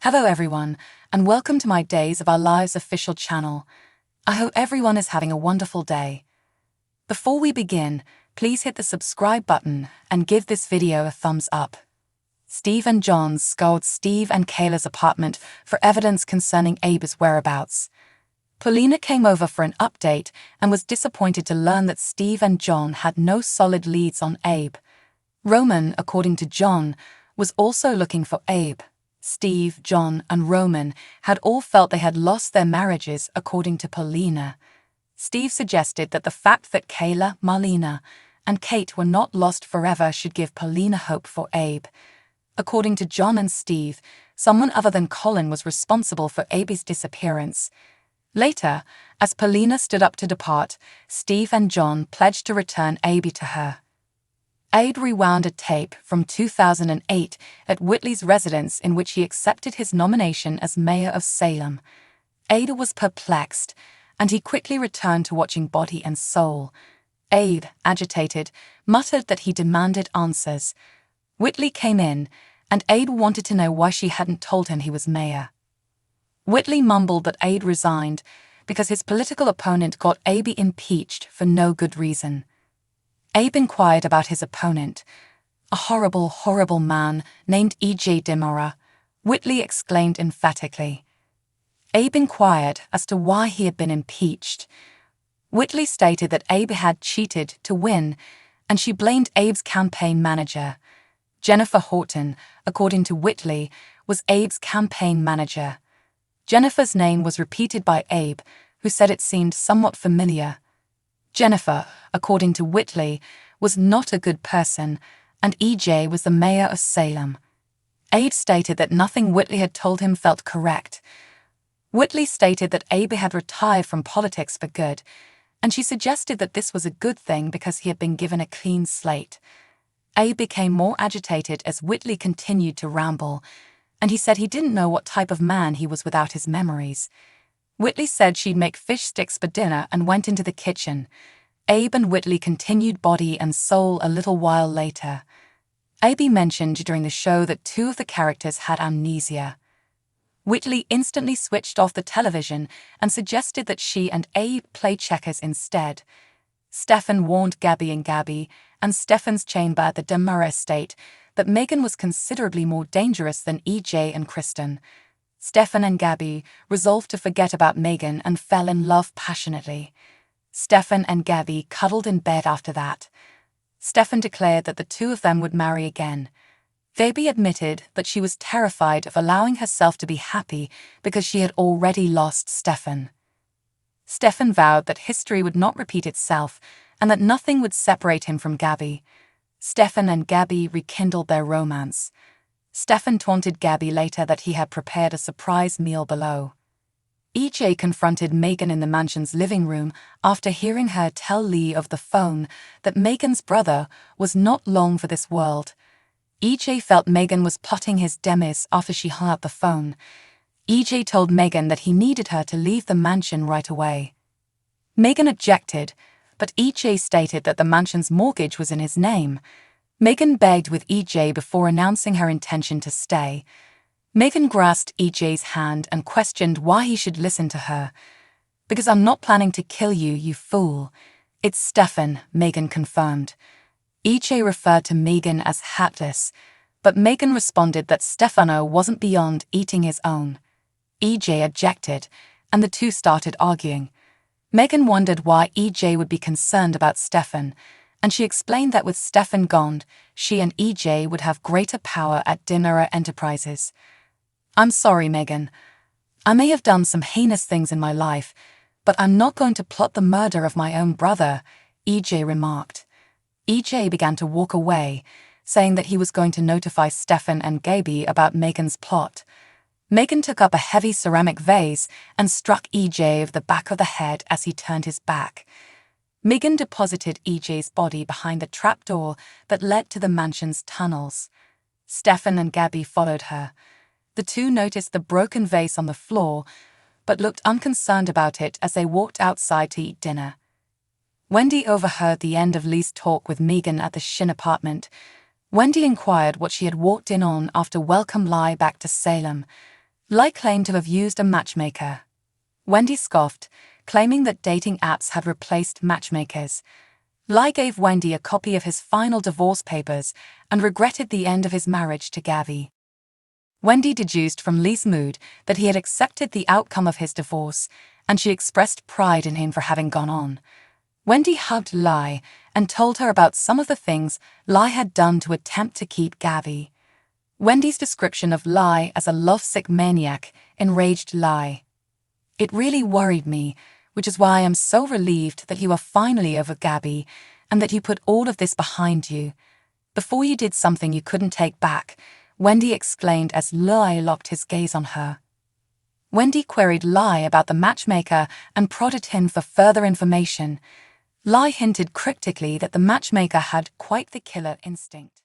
Hello everyone, and welcome to my Days of Our Lives official channel. I hope everyone is having a wonderful day. Before we begin, please hit the subscribe button and give this video a thumbs up. Steve and John scoured Steve and Kayla's apartment for evidence concerning Abe's whereabouts. Paulina came over for an update and was disappointed to learn that Steve and John had no solid leads on Abe. Roman, according to John, was also looking for Abe. Steve, John, and Roman had all felt they had lost their marriages, according to Paulina. Steve suggested that the fact that Kayla, Marlena, and Kate were not lost forever should give Paulina hope for Abe. According to John and Steve, someone other than Colin was responsible for Abe's disappearance. Later, as Paulina stood up to depart, Steve and John pledged to return Abe to her. Abe rewound a tape from 2008 at Whitley's residence in which he accepted his nomination as mayor of Salem. Abe was perplexed, and he quickly returned to watching Body and Soul. Abe, agitated, muttered that he demanded answers. Whitley came in, and Abe wanted to know why she hadn't told him he was mayor. Whitley mumbled that Abe resigned because his political opponent got Abe impeached for no good reason. Abe inquired about his opponent, a horrible, horrible man named E.J. Dimora, Whitley exclaimed emphatically. Abe inquired as to why he had been impeached. Whitley stated that Abe had cheated to win, and she blamed Abe's campaign manager. Jennifer Horton, according to Whitley, was Abe's campaign manager. Jennifer's name was repeated by Abe, who said it seemed somewhat familiar. Jennifer, according to Whitley, was not a good person, and E.J. was the mayor of Salem. Abe stated that nothing Whitley had told him felt correct. Whitley stated that Abe had retired from politics for good, and she suggested that this was a good thing because he had been given a clean slate. Abe became more agitated as Whitley continued to ramble, and he said he didn't know what type of man he was without his memories. Whitley said she'd make fish sticks for dinner and went into the kitchen. Abe and Whitley continued Body and Soul a little while later. Abe mentioned during the show that two of the characters had amnesia. Whitley instantly switched off the television and suggested that she and Abe play checkers instead. Stefan warned Gabby and Stefan's chamber at the Demara estate that Megan was considerably more dangerous than EJ and Kristen. Stefan and Gabby resolved to forget about Megan and fell in love passionately. Stefan and Gabby cuddled in bed after that. Stefan declared that the two of them would marry again. Gabby admitted that she was terrified of allowing herself to be happy because she had already lost Stefan. Stefan vowed that history would not repeat itself and that nothing would separate him from Gabby. Stefan and Gabby rekindled their romance. Stefan taunted Gabby later that he had prepared a surprise meal below. EJ confronted Megan in the mansion's living room after hearing her tell Lee over the phone that Megan's brother was not long for this world. EJ felt Megan was plotting his demise after she hung up the phone. EJ told Megan that he needed her to leave the mansion right away. Megan objected, but EJ stated that the mansion's mortgage was in his name. Megan begged with EJ before announcing her intention to stay. Megan grasped EJ's hand and questioned why he should listen to her. "Because I'm not planning to kill you, you fool. It's Stefan," Megan confirmed. EJ referred to Megan as hatless, but Megan responded that Stefano wasn't beyond eating his own. EJ objected, and the two started arguing. Megan wondered why EJ would be concerned about Stefan, and she explained that with Stefan gone, she and EJ would have greater power at Dimera Enterprises. "I'm sorry, Megan. I may have done some heinous things in my life, but I'm not going to plot the murder of my own brother," EJ remarked. EJ began to walk away, saying that he was going to notify Stefan and Gabby about Megan's plot. Megan took up a heavy ceramic vase and struck EJ over the back of the head as he turned his back. Megan deposited EJ's body behind the trapdoor that led to the mansion's tunnels. Stefan and Gabby followed her. The two noticed the broken vase on the floor, but looked unconcerned about it as they walked outside to eat dinner. Wendy overheard the end of Lee's talk with Megan at the Shin apartment. Wendy inquired what she had walked in on after welcome Lie back to Salem. Lai claimed to have used a matchmaker. Wendy scoffed, claiming that dating apps had replaced matchmakers. Lai gave Wendy a copy of his final divorce papers and regretted the end of his marriage to Gabby. Wendy deduced from Lai's mood that he had accepted the outcome of his divorce, and she expressed pride in him for having gone on. Wendy hugged Lai and told her about some of the things Lai had done to attempt to keep Gabby. Wendy's description of Lai as a lovesick maniac enraged Lai. "It really worried me, which is why I am so relieved that you are finally over Gabby and that you put all of this behind you. Before you did something you couldn't take back," Wendy exclaimed as Lai locked his gaze on her. Wendy queried Lai about the matchmaker and prodded him for further information. Lai hinted cryptically that the matchmaker had quite the killer instinct.